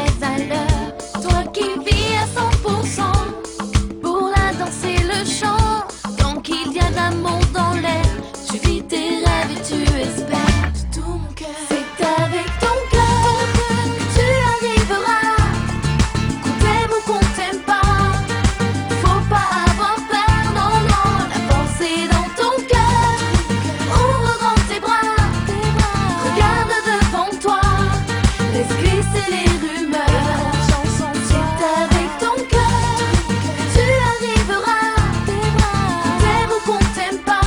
très à l'heure. Toi qui vis à 100% pour la danse et le chant. Tant qu'il y a de l'amour dans l'air, tu vis tes rêves et tu espères de tout mon cœur. C'est avec ton cœur que tu arriveras. Qu'on t'aime ou qu'on t'aime pas, faut pas avoir peur, non, non. La force est dans ton cœur. Ouvre grand tes bras, regarde devant toi. Laisse glisser les rumeurs. C'est avec ton cœur que tu arriveras. Qu'on t'aime ou qu'on t'aime pas,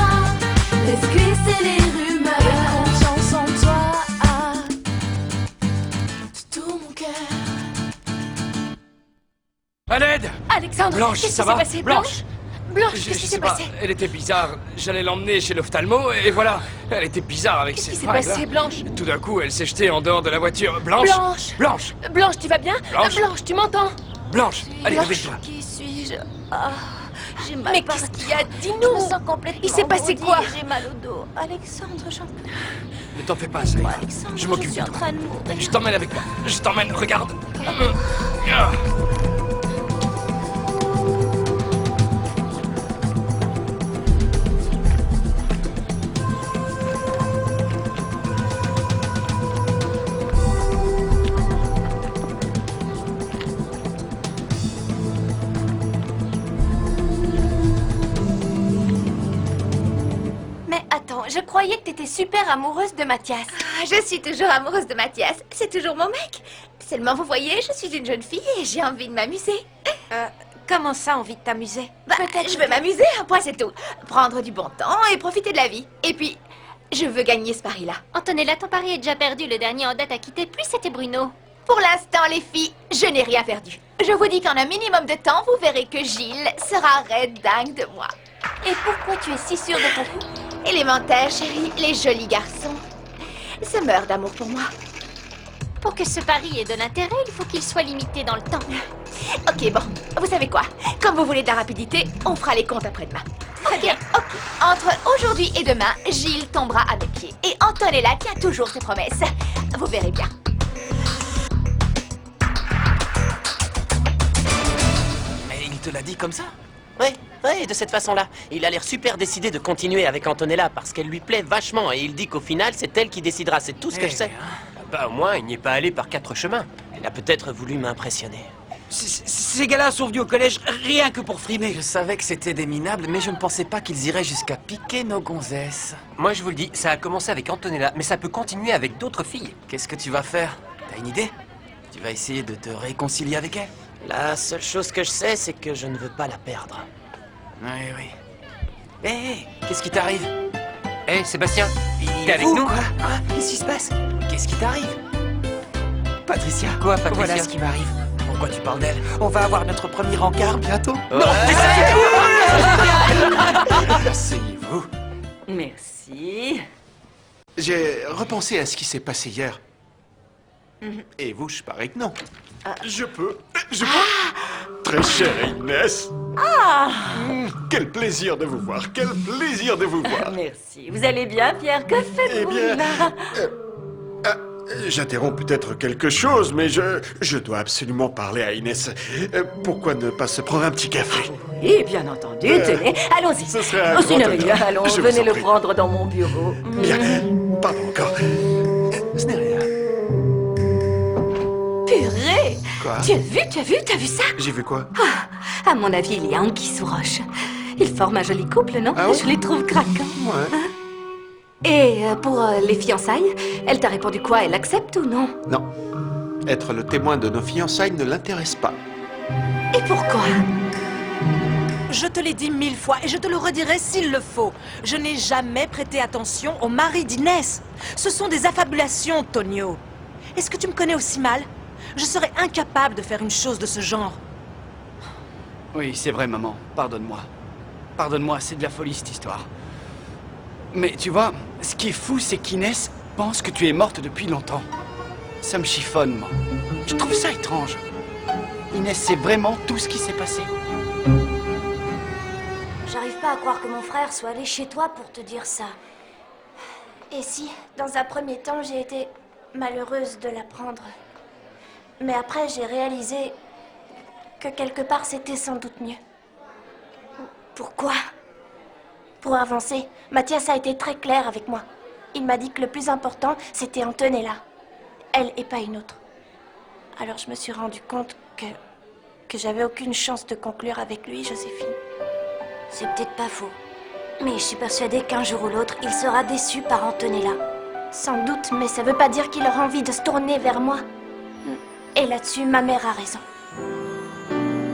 laisse glisser les rumeurs. Confiance en toi, de tout mon cœur. À l'aide! Alexandre, Blanche, qu'est-ce qui ça s'est va? passé? Blanche! Blanche, Je qu'est-ce qui sais s'est pas, passé? elle était bizarre. J'allais l'emmener chez l'ophtalmo et voilà. Elle était bizarre avec Qu'est-ce ses qui s'est fringues, passé, là. Blanche? Tout d'un coup, elle s'est jetée en dehors de la voiture. Blanche! Blanche! Blanche! Blanche, tu vas bien? Blanche. Blanche, tu m'entends? Blanche! Allez, Blanche. réveille-toi. Qui suis-je? Ah, j'ai mal Mais partout. qu'est-ce qu'il y a? Je me Dis-nous! sens complètement Il s'est passé bondie quoi? et j'ai mal au dos. Alexandre, j'en peux Ne t'en fais pas, ça ira. Alexandre, Je m'occupe suis de en toi. train de mourir. Je t'emmène avec moi. Je t'emmène, regarde. Mais attends, je croyais que t'étais super amoureuse de Mathias. Ah, je suis toujours amoureuse de Mathias. C'est toujours mon mec. Seulement, vous voyez, je suis une jeune fille et j'ai envie de m'amuser. Comment ça, envie de t'amuser? Bah, je veux m'amuser, un point c'est tout. Prendre du bon temps et profiter de la vie. Et puis, je veux gagner ce pari-là. Antonella, ton pari est déjà perdu. Le dernier en date à quitter plus, c'était Bruno. Pour l'instant, les filles, je n'ai rien perdu. Je vous dis qu'en un minimum de temps, vous verrez que Gilles sera raide dingue de moi. Et pourquoi tu es si sûre de ton coup? Élémentaire, chérie, les jolis garçons se meurent d'amour pour moi. Pour que ce pari ait de l'intérêt, il faut qu'il soit limité dans le temps. Ok, bon, vous savez quoi? Comme vous voulez de la rapidité, on fera les comptes après-demain. Ok. Entre aujourd'hui et demain, Gilles tombera à mes pieds. Et Antonella tient toujours ses promesses. Vous verrez bien. Mais il te l'a dit comme ça? Ouais, de cette façon-là. Il a l'air super décidé de continuer avec Antonella parce qu'elle lui plaît vachement et il dit qu'au final, c'est elle qui décidera. C'est tout ce que je sais. Bah, au moins, il n'y est pas allé par 4 chemins. Il a peut-être voulu m'impressionner. Ces gars-là sont venus au collège rien que pour frimer. Je savais que c'était des minables, mais je ne pensais pas qu'ils iraient jusqu'à piquer nos gonzesses. Moi, je vous le dis, ça a commencé avec Antonella, mais ça peut continuer avec d'autres filles. Qu'est-ce que tu vas faire? T'as une idée? Tu vas essayer de te réconcilier avec elle? La seule chose que je sais, c'est que je ne veux pas la perdre. Oui. Hé, qu'est-ce qui t'arrive? Hé, Sébastien, t'es avec Vous, nous? Quoi? Qu'est-ce qui se passe? Qu'est-ce qui t'arrive? Patricia, Quoi, Patricia? voilà ce qui m'arrive. Pourquoi tu parles d'elle? On va avoir notre premier encart bientôt. Oh. Non, asseyez-vous. Merci. J'ai repensé à ce qui s'est passé hier. Et vous, je parie que non. Je peux. Très chère Inès. Quel plaisir de vous voir. Quel plaisir de vous voir. Merci. Vous allez bien, Pierre? Que Eh faites-vous bien, là? j'interromps peut-être quelque chose, mais je dois absolument parler à Inès. Pourquoi ne pas se prendre un petit café? Oui, bien entendu, tenez. Allons-y. ce serait un Oh, grand c'est une honneur. allons, Je vous venez en le prie. prendre dans mon bureau. Bien. Pardon encore. Ce n'est rien. Purée! Quoi? Tu as vu ça? J'ai vu quoi? À mon avis, il y a anguille sous roche. Ils forment un joli couple, non? Ah ouais? Je les trouve craquants. Ouais. Et pour les fiançailles, elle t'a répondu quoi? Elle accepte ou non? Non. Être le témoin de nos fiançailles ne l'intéresse pas. Et pourquoi? Je te l'ai dit 1000 fois et je te le redirai s'il le faut. Je n'ai jamais prêté attention au mari d'Inès. Ce sont des affabulations, Tonio. Est-ce que tu me connais aussi mal? Je serais incapable de faire une chose de ce genre. Oui, c'est vrai, maman. Pardonne-moi. Pardonne-moi, c'est de la folie, cette histoire. Mais tu vois, ce qui est fou, c'est qu'Inès pense que tu es morte depuis longtemps. Ça me chiffonne, moi. Je trouve ça étrange. Inès sait vraiment tout ce qui s'est passé. J'arrive pas à croire que mon frère soit allé chez toi pour te dire ça. Et si, dans un premier temps, j'ai été malheureuse de l'apprendre. Mais après, j'ai réalisé que quelque part, c'était sans doute mieux. Pourquoi? Pour avancer, Mathias a été très clair avec moi. Il m'a dit que le plus important, c'était Antonella. Elle et pas une autre. Alors je me suis rendu compte que j'avais aucune chance de conclure avec lui, Joséphine. C'est peut-être pas faux. Mais je suis persuadée qu'un jour ou l'autre, il sera déçu par Antonella. Sans doute, mais ça veut pas dire qu'il aura envie de se tourner vers moi. Et là-dessus, ma mère a raison.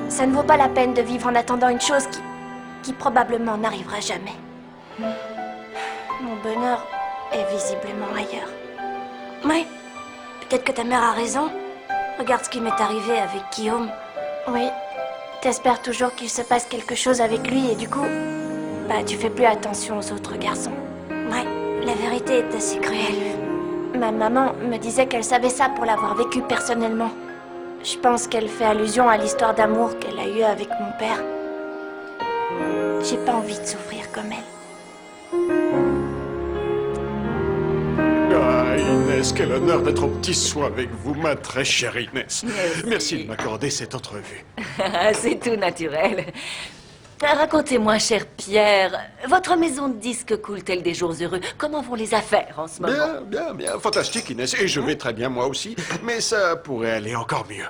Ça ne vaut pas la peine de vivre en attendant une chose qui probablement n'arrivera jamais. Mon bonheur est visiblement ailleurs. Oui, peut-être que ta mère a raison. Regarde ce qui m'est arrivé avec Guillaume. Oui, t'espères toujours qu'il se passe quelque chose avec lui et du coup, tu fais plus attention aux autres garçons. Ouais, la vérité est assez cruelle. Ma maman me disait qu'elle savait ça pour l'avoir vécu personnellement. Je pense qu'elle fait allusion à l'histoire d'amour qu'elle a eue avec mon père. J'ai pas envie de souffrir comme elle. Ah, Inès, quel honneur d'être au petit soin avec vous, ma très chère Inès. Merci de m'accorder cette entrevue. C'est tout naturel. Racontez-moi, cher Pierre, votre maison de disques coule-t-elle des jours heureux? Comment vont les affaires en ce moment? Bien. Fantastique, Inès. Et je vais très bien, moi aussi. Mais ça pourrait aller encore mieux.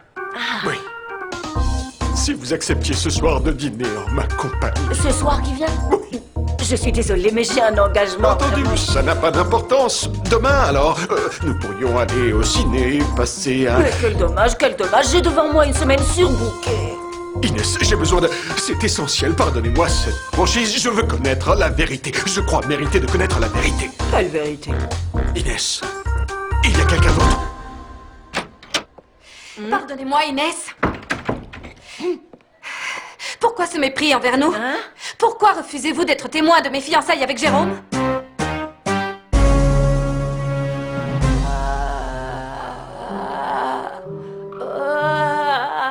Oui. Si vous acceptiez ce soir de dîner en ma compagnie. Ce soir qui vient? Oui. Je suis désolée, mais j'ai un engagement. Entendu, vraiment. ça n'a pas d'importance. Demain, alors, nous pourrions aller au ciné, passer un... Mais quel dommage, j'ai devant moi une semaine surbookée. Inès, j'ai besoin de... C'est essentiel, pardonnez-moi cette franchise. Je veux connaître la vérité. Je crois mériter de connaître la vérité. Quelle vérité? Inès, il y a quelqu'un d'autre. Pardonnez-moi, Inès. Pourquoi ce mépris envers nous? Pourquoi refusez-vous d'être témoin de mes fiançailles avec Jérôme?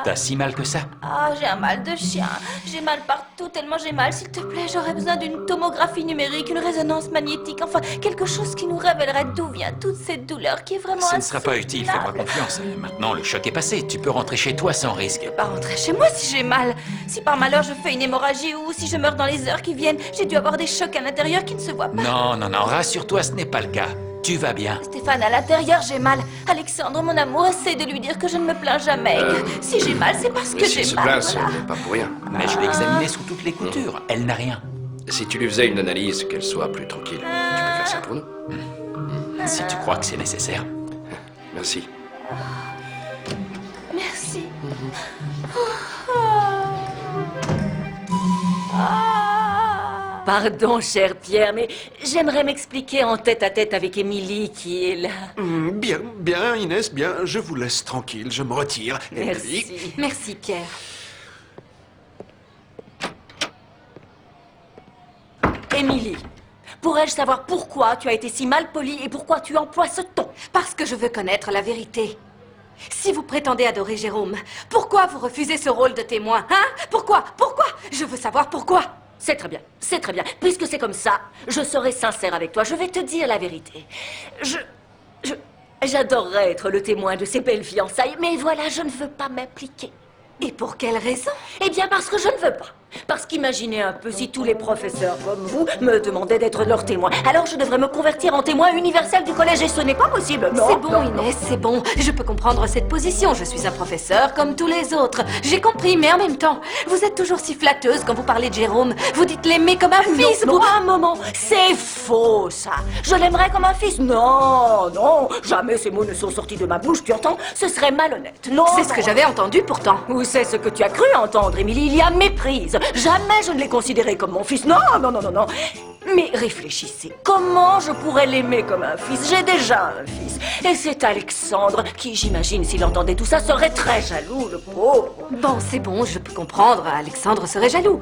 T'as si mal que ça? Ah, j'ai un mal de chien. J'ai mal partout, tellement j'ai mal. S'il te plaît, j'aurais besoin d'une tomographie numérique, une résonance magnétique, enfin, quelque chose qui nous révélerait d'où vient toute cette douleur qui est vraiment Ce ne sera pas utile, fais-moi insoutenable. confiance. Maintenant, le choc est passé. Tu peux rentrer chez toi sans risque. Je peux pas rentrer chez moi si j'ai mal. Si par malheur je fais une hémorragie ou si je meurs dans les heures qui viennent, j'ai dû avoir des chocs à l'intérieur qui ne se voient pas. Non, rassure-toi, ce n'est pas le cas. Tu vas bien. Stéphane, à l'intérieur, j'ai mal. Alexandre, mon amour, essaie de lui dire que je ne me plains jamais. et que si j'ai mal, c'est parce que j'ai mal. voilà. Pas pour rien. Mais je l'ai examinée sous toutes les coutures. Elle n'a rien. Si tu lui faisais une analyse, qu'elle soit plus tranquille, tu peux faire ça pour nous. Si tu crois que c'est nécessaire. Merci. Merci. Pardon, cher Pierre, mais j'aimerais m'expliquer en tête-à-tête avec Émilie qui est là. Bien, Inès, bien. Je vous laisse tranquille, je me retire. Émilie. Merci. Merci, Pierre. Émilie, pourrais-je savoir pourquoi tu as été si mal polie et pourquoi tu emploies ce ton? Parce que je veux connaître la vérité. Si vous prétendez adorer Jérôme, pourquoi vous refusez ce rôle de témoin, hein? Pourquoi? Je veux savoir pourquoi. C'est très bien. Puisque c'est comme ça, je serai sincère avec toi. Je vais te dire la vérité. J'adorerais être le témoin de ces belles fiançailles, mais voilà, je ne veux pas m'impliquer. Et pour quelle raison? Eh bien, parce que je ne veux pas. Parce qu'imaginez un peu si tous les professeurs comme vous me demandaient d'être leur témoin. Alors je devrais me convertir en témoin universel du collège et ce n'est pas possible. C'est bon, Inès, c'est bon. Je peux comprendre cette position. Je suis un professeur comme tous les autres. J'ai compris, mais en même temps, vous êtes toujours si flatteuse quand vous parlez de Jérôme. Vous dites l'aimer comme un fils. Non, un moment. C'est faux, ça. Je l'aimerais comme un fils. Non, jamais ces mots ne sont sortis de ma bouche, tu entends? Ce serait malhonnête. Non. C'est ce que j'avais entendu pourtant. Ou c'est ce que tu as cru entendre, Émilie. Il y a méprise. Jamais je ne l'ai considéré comme mon fils. Non. Mais réfléchissez. Comment je pourrais l'aimer comme un fils? J'ai déjà un fils. Et c'est Alexandre qui, j'imagine, s'il entendait tout ça, serait très jaloux, le pauvre. Bon, c'est bon, je peux comprendre. Alexandre serait jaloux.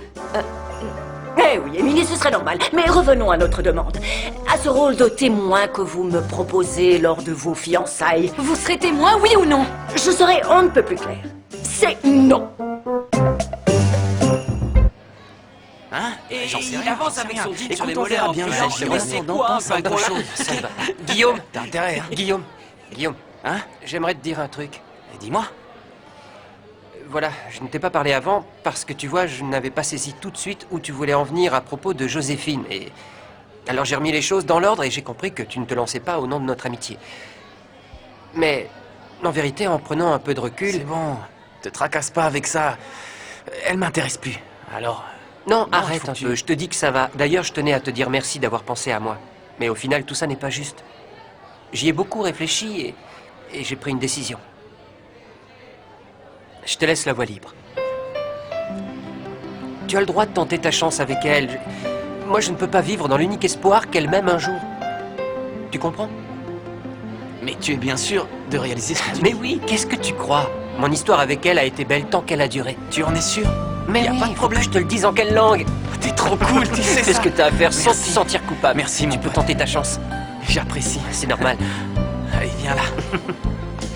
Eh oui, Émilie, ce serait normal. Mais revenons à notre demande. À ce rôle de témoin que vous me proposez lors de vos fiançailles. Vous serez témoin, oui ou non? Je serai on ne peut plus clair. C'est non. Hein? Et J'en sais il rien, avance j'en sais avec rien. son jean Écoute, sur les on mollets verra en bien, faisant, j'ai mais c'est quoi ça, gros-là Ça va. Guillaume, T'as intérêt, hein? Guillaume, j'aimerais te dire un truc. Dis-moi. Voilà, je ne t'ai pas parlé avant parce que tu vois, je n'avais pas saisi tout de suite où tu voulais en venir à propos de Joséphine. Et alors j'ai remis les choses dans l'ordre et j'ai compris que tu ne te lançais pas au nom de notre amitié. Mais en vérité, en prenant un peu de recul... C'est bon, te tracasse pas avec ça. Elle m'intéresse plus. Alors... Non, il arrête faut un que peu, je te dis que ça va. D'ailleurs, je tenais à te dire merci d'avoir pensé à moi. Mais au final, tout ça n'est pas juste. J'y ai beaucoup réfléchi et j'ai pris une décision. Je te laisse la voie libre. Tu as le droit de tenter ta chance avec elle. Moi, je ne peux pas vivre dans l'unique espoir qu'elle m'aime un jour. Tu comprends? Mais tu es bien sûr de réaliser ce que tu Mais dis. oui, qu'est-ce que tu crois? Mon histoire avec elle a été belle tant qu'elle a duré. Tu en es sûr? Mais Y a oui, pas de faut que problème. je te le dise en quelle langue? T'es trop cool, tu sais Fais ça. ce que t'as à faire sans te Merci. sentir coupable. Merci, mon Tu peux pote. tenter ta chance. J'apprécie. C'est normal. Allez, viens là.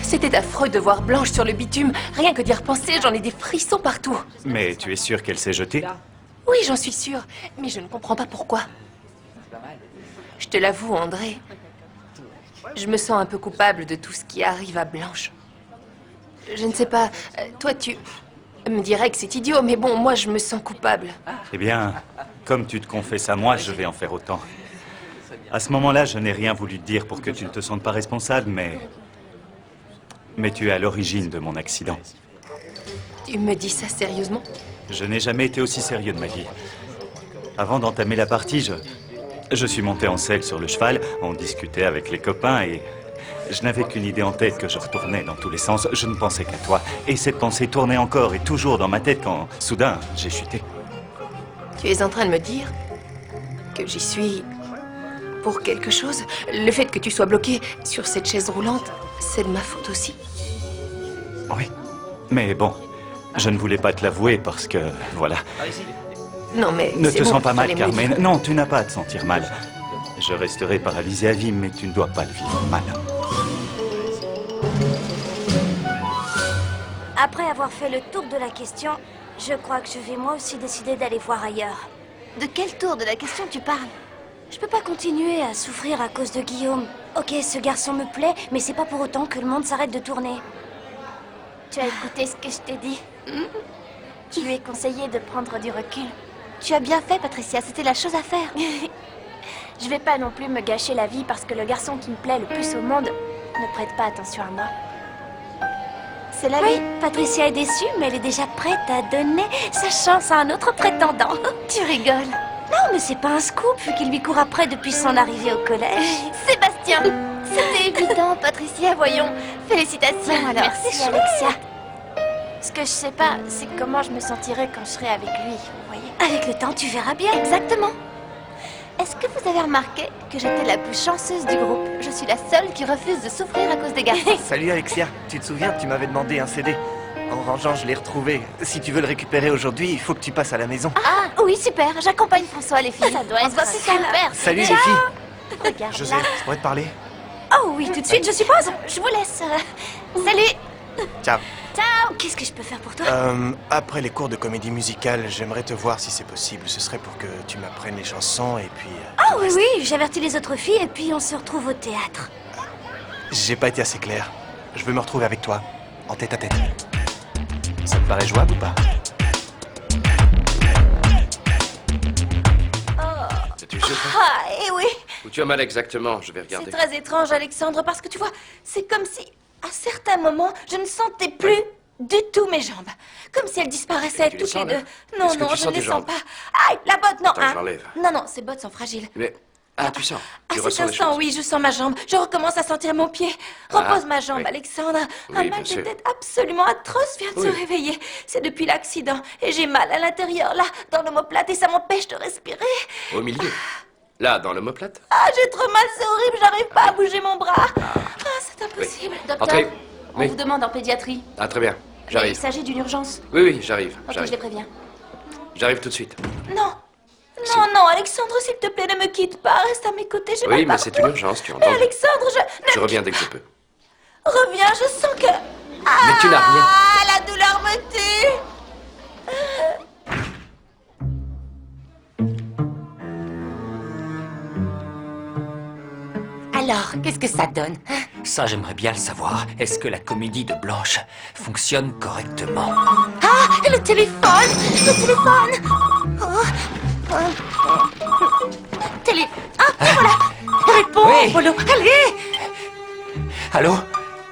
C'était affreux de voir Blanche sur le bitume. Rien que d'y repenser, j'en ai des frissons partout. Mais tu es sûr qu'elle s'est jetée? Oui, j'en suis sûre, mais je ne comprends pas pourquoi. Je te l'avoue, André. Je me sens un peu coupable de tout ce qui arrive à Blanche. Je ne sais pas, toi tu me dirais que c'est idiot, mais bon, moi je me sens coupable. Eh bien, comme tu te confesses à moi, je vais en faire autant. À ce moment-là, je n'ai rien voulu te dire pour que tu ne te sentes pas responsable, mais tu es à l'origine de mon accident. Tu me dis ça sérieusement? Je n'ai jamais été aussi sérieux de ma vie. Avant d'entamer la partie, je suis monté en selle sur le cheval, on discutait avec les copains et je n'avais qu'une idée en tête que je retournais dans tous les sens. Je ne pensais qu'à toi. Et cette pensée tournait encore et toujours dans ma tête quand, soudain, j'ai chuté. Tu es en train de me dire que j'y suis pour quelque chose? Le fait que tu sois bloqué sur cette chaise roulante, c'est de ma faute aussi? Oui. Mais bon, je ne voulais pas te l'avouer parce que, voilà. Non, mais Ne c'est te bon, sens pas mal, fallait me le dire. Carmen. Non, tu n'as pas à te sentir mal. Je resterai paralysé à vie, mais tu ne dois pas le vivre mal. Après avoir fait le tour de la question, je crois que je vais moi aussi décider d'aller voir ailleurs. De quel tour de la question tu parles? Je peux pas continuer à souffrir à cause de Guillaume. Ok, ce garçon me plaît, mais c'est pas pour autant que le monde s'arrête de tourner. Tu as écouté ce que je t'ai dit? Je lui ai conseillé de prendre du recul. Tu as bien fait, Patricia, c'était la chose à faire. Je vais pas non plus me gâcher la vie parce que le garçon qui me plaît le plus au monde ne prête pas attention à moi. C'est la Oui, vie. Patricia est déçue, mais elle est déjà prête à donner sa chance à un autre prétendant. Tu rigoles. Non, mais c'est pas un scoop vu qu'il lui court après depuis son arrivée au collège. Sébastien, c'était évident, Patricia, voyons. Félicitations alors. Merci, Alexia. Ce que je sais pas, c'est comment je me sentirai quand je serai avec lui, vous voyez. Avec le temps, tu verras bien. Exactement. Est-ce que vous avez remarqué que j'étais la plus chanceuse du groupe? Je suis la seule qui refuse de souffrir à cause des garçons. Salut Alexia, tu te souviens, tu m'avais demandé un CD. En rangeant, je l'ai retrouvé. Si tu veux le récupérer aujourd'hui, il faut que tu passes à la maison. Ah, oui, super. J'accompagne François, les filles. Ça doit On être se voit plus super. tard. Salut les Ciao. filles. Regarde José, là. je pourrais te parler? Oh oui, tout de suite, je suppose. Je vous laisse. Salut. Ciao. Ciao. Qu'est-ce que je peux faire pour toi? Après les cours de comédie musicale, j'aimerais te voir si c'est possible. Ce serait pour que tu m'apprennes les chansons et puis... Oh oui, oui, j'avertis les autres filles et puis on se retrouve au théâtre. J'ai pas été assez clair. Je veux me retrouver avec toi, en tête à tête. Ça te paraît jouable ou pas? Es-tu sûr? Ah, et oui, Où tu as mal exactement? Je vais c'est regarder. très étrange, Alexandre, parce que tu vois, c'est comme si, à certains moments, je ne sentais plus du tout mes jambes. Comme si elles disparaissaient Tu les toutes sens, les là? deux. Non, Est-ce que non, tu je sens ne les tes sens jambes? pas. Aïe, la botte, non, Attends, hein. je l'enlève. Non, non, ces bottes sont fragiles. Mais... Ah, tu sens. Tu À ressens cet les instant, choses. oui, je sens ma jambe. Je recommence à sentir mon pied. Repose ma jambe, oui. Alexandre. Oui, Un bien mal de sûr. tête absolument atroce vient de se Oui. réveiller. C'est depuis l'accident. Et j'ai mal à l'intérieur, là, dans l'omoplate, et ça m'empêche de respirer. Au milieu. Là, dans l'omoplate. Ah, j'ai trop mal, c'est horrible, j'arrive pas à bouger mon bras. Ah, c'est impossible. Docteur, Entrez. On Oui. vous demande en pédiatrie. Ah, très bien. Il J'arrive. s'agit d'une urgence. Oui, oui, j'arrive. Ok, je J'arrive. les préviens. J'arrive tout de suite. Non. Non, non, Alexandre, s'il te plaît, ne me quitte pas. Reste à mes côtés, j'ai mal Oui, mais partout. c'est une urgence, tu Mais entends? Alexandre, Je reviens dès que je peux. reviens, je sens que... Mais tu n'as rien. Ah, la douleur me tue. Alors, qu'est-ce que ça donne, hein? Ça, j'aimerais bien le savoir. Est-ce que la comédie de Blanche fonctionne correctement? Ah, le téléphone! Le téléphone! Oh. Ah, voilà! Réponds, Oui. Polo! Allez! Allô?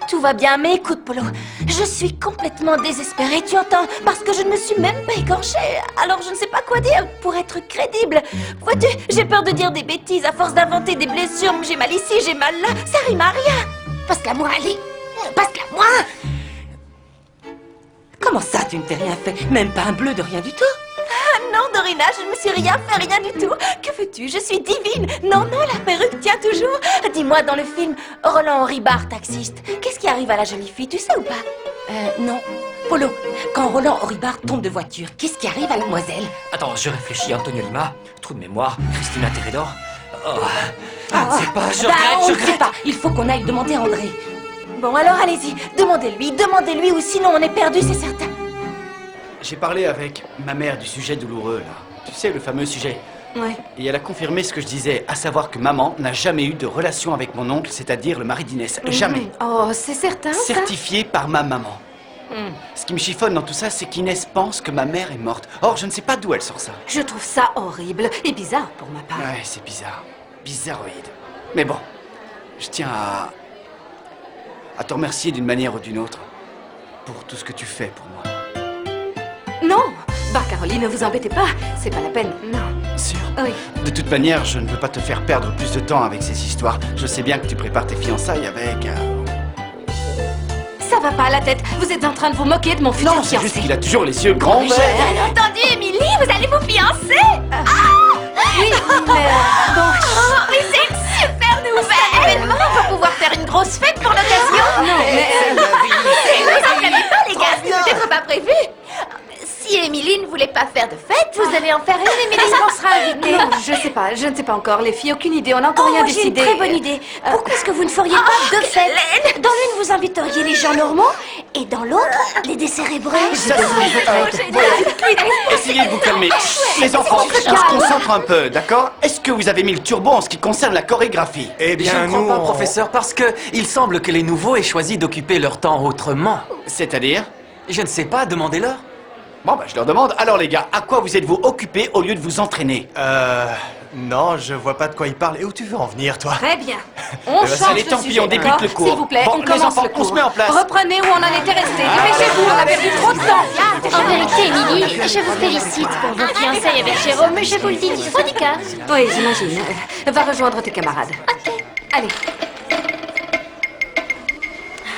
Tout va bien, mais écoute, Polo, je suis complètement désespérée, tu entends? Parce que je ne me suis même pas écorchée. Alors je ne sais pas quoi dire pour être crédible. Vois-tu, j'ai peur de dire des bêtises à force d'inventer des blessures. J'ai mal ici, j'ai mal là, ça rime à rien. Passe-la moi, allez! Passe-la moi! Comment ça, tu ne t'es rien fait? Même pas un bleu de rien du tout? Ah non, Dorina, je ne me suis rien fait, rien du tout. Que veux-tu? Je suis divine. Non, non, la perruque tient toujours. Dis-moi, dans le film, Roland Horibard, taxiste, qu'est-ce qui arrive à la jolie fille, tu sais ou pas? Non. Polo, quand Roland Horibard tombe de voiture, qu'est-ce qui arrive à la demoiselle? Attends, je réfléchis. Antonio Lima, trou de mémoire, Christina Teredor. Oh, c'est pas, je Bah, on ne regrette. sait pas. Il faut qu'on aille demander à André. Bon, alors allez-y, demandez-lui, ou sinon on est perdu, c'est certain. J'ai parlé avec ma mère du sujet douloureux, là. Tu sais, le fameux sujet. Ouais. Et elle a confirmé ce que je disais, à savoir que maman n'a jamais eu de relation avec mon oncle, c'est-à-dire le mari d'Inès. Jamais. Oh, c'est certain, ça. Certifié par ma maman. Ce qui me chiffonne dans tout ça, c'est qu'Inès pense que ma mère est morte. Or, je ne sais pas d'où elle sort ça. Je trouve ça horrible et bizarre pour ma part. Ouais, c'est bizarre. Bizarroïde. Mais bon, je tiens à te remercier d'une manière ou d'une autre pour tout ce que tu fais pour moi. Non! Bah, Caroline, ne vous embêtez pas, c'est pas la peine, non. Sûr. Oui. De toute manière, je ne veux pas te faire perdre plus de temps avec ces histoires. Je sais bien que tu prépares tes fiançailles avec... Ça va pas à la tête, vous êtes en train de vous moquer de mon futur Non, c'est fiancé. juste qu'il a toujours les yeux grands ouverts. Bien entendu, Émilie, vous allez vous fiancer. Oui, mais bon... Oh, mais c'est une super nouvelle. Événement, on va pouvoir faire une grosse fête pour l'occasion. Non, mais... Vous en savez pas, les gars, c'était peut-être pas prévu. Si Émilie ne voulait pas faire de fête, vous allez en faire une, Émilie, on sera invitée. Non, je ne sais pas encore, les filles, aucune idée, on n'a encore Oh, rien j'ai une décidé. très bonne idée. Pourquoi est-ce que vous ne feriez pas deux fêtes? Dans l'une, vous inviteriez les gens normaux, et dans l'autre, les décérébrés. Essayez de vous calmer. Les enfants, on se concentre un peu, d'accord? Est-ce que vous avez mis le turbo en ce qui concerne la chorégraphie? Eh Je bien, ne crois nous, pas, professeur, parce que il semble que les nouveaux aient choisi d'occuper leur temps autrement. C'est-à-dire? Je ne sais pas, demandez-leur. Bon, bah, je leur demande. Alors, les gars, à quoi vous êtes-vous occupés au lieu de vous entraîner? Non, je vois pas de quoi il parle. Et où tu veux en venir, toi? Très bien. On change allez, de tant pis, sujet, on débute d'accord? le cours. S'il vous plaît, Bon, on les commence enfants, le on cours. se met en place. Reprenez où on en était resté. Dépêchez-vous, on a perdu trop de temps. En vérité, Émilie, je vous félicite pour vos fiançailles avec Jérôme, mais je vous le dis 10 fois du cœur. Oui, j'imagine. Va rejoindre tes camarades. Allez.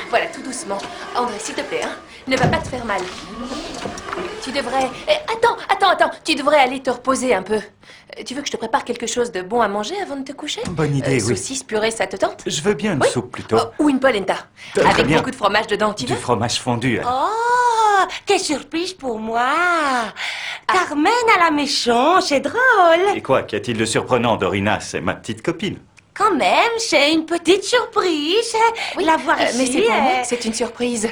Voilà, tout doucement. André, s'il te plaît, hein, ne va pas te faire mal. Tu devrais... Attends, tu devrais aller te reposer un peu. Tu veux que je te prépare quelque chose de bon à manger avant de te coucher? Bonne idée, oui. Saucisse, purée, ça te tente? Je veux bien une soupe plutôt. Ou une polenta. Très Avec bien. beaucoup de fromage dedans, tu Du veux? fromage fondu. Oh, quelle surprise pour moi! Carmen à la méchante, c'est drôle! Et quoi, qu'y a-t-il de surprenant, Dorina? C'est ma petite copine. Quand même, c'est une petite surprise. La voir ici. Mais c'est pour moi que c'est une surprise.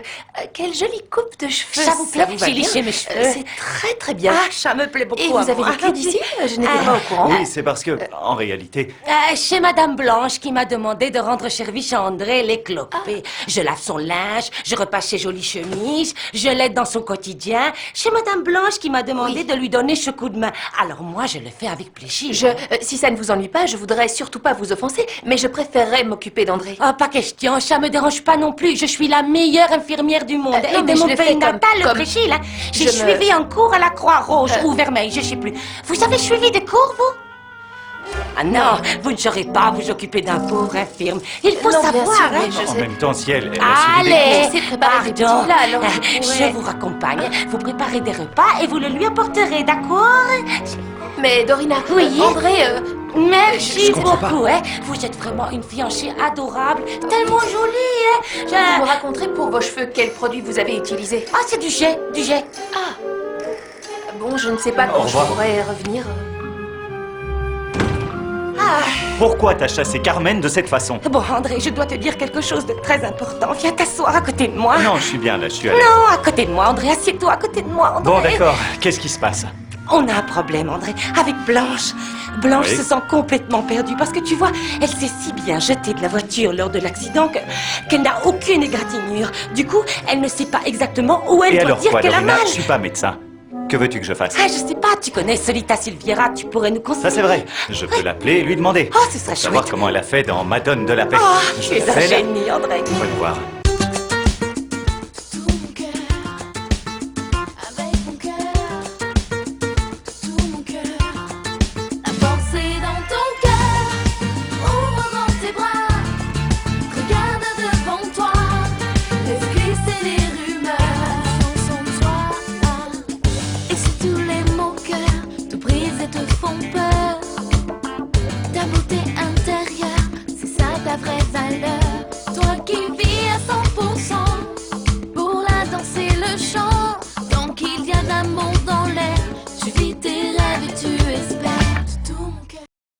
Quelle jolie coupe de cheveux. Ça vous plaît? va J'ai bien. lissé mes cheveux. C'est très très bien. Ah, ça me plaît beaucoup. Et vous avez vécu d'ici? Je n'étais pas au courant. Oui, c'est parce que, en réalité, C'est Madame Blanche qui m'a demandé de rendre service à André les clopés. Je lave son linge, je repasse ses jolies chemises, je l'aide dans son quotidien. C'est Madame Blanche qui m'a demandé de lui donner ce coup de main. Alors moi, je le fais avec plaisir. Si ça ne vous ennuie pas, je voudrais surtout pas vous offenser, mais je préférerais m'occuper d'André. Oh, pas question, ça me dérange pas non plus. Je suis la meilleure infirmière du monde. non, Et mais de je mon le pays fais natal, comme- le Brésil. Hein. J'ai je me- suivi un cours à la Croix-Rouge ou Vermeil, je sais plus. Vous avez suivi des cours, vous? Ah non, vous ne saurez pas vous occuper d'un pauvre infirme. Il faut Non, bien savoir, sûr, hein. mais je en sais. même temps, si elle a suivi des Allez, C'est préparer des pardon. petits plats, alors je pourrais- Je vous raccompagne. Vous préparez des repas et vous le lui apporterez, d'accord? Mais Dorina, Oui. André, Merci je comprends pas. beaucoup, hein. Vous êtes vraiment une fiancée adorable, tellement jolie, hein. vous me raconterez pour vos cheveux quel produit vous avez utilisé. Ah, c'est du jet, du jet. Bon, je ne sais pas quand je revoir. pourrais revenir. Pourquoi t'as chassé Carmen de cette façon? Bon, André, je dois te dire quelque chose de très important. Viens t'asseoir à côté de moi. Non, je suis bien là, je suis à l'aise. Non, à côté de moi, André. Assieds-toi à côté de moi, André. Bon, d'accord. Qu'est-ce qui se passe? On a un problème, André, avec Blanche. Blanche Oui. se sent complètement perdue parce que tu vois, elle s'est si bien jetée de la voiture lors de l'accident qu'elle n'a aucune égratignure. Du coup, elle ne sait pas exactement où elle Et doit alors dire quoi, qu'elle a Dorina? mal. Je suis pas médecin. Que veux-tu que je fasse? Ah, je sais pas, tu connais Solita Silviera, tu pourrais nous conseiller. Ça c'est vrai. Je peux l'appeler et lui demander. Oh, ce serait Pour savoir chouette. comment elle a fait dans Madone de la paix. Oh, Je tu es un l'appelle. génie, André. On va le voir. Tout mon cœur, avec mon cœur, tout mon cœur. La force est dans ton cœur, ouvre grand tes bras, regarde devant toi, laisse glisser les rumeurs, sans toi. Et si tous les moqueurs te brisent et te font peur, ta beauté intérieure, c'est ça ta vraie valeur. Toi qui vis à 100% pour la danse et le chant, tant qu'il y a d'amour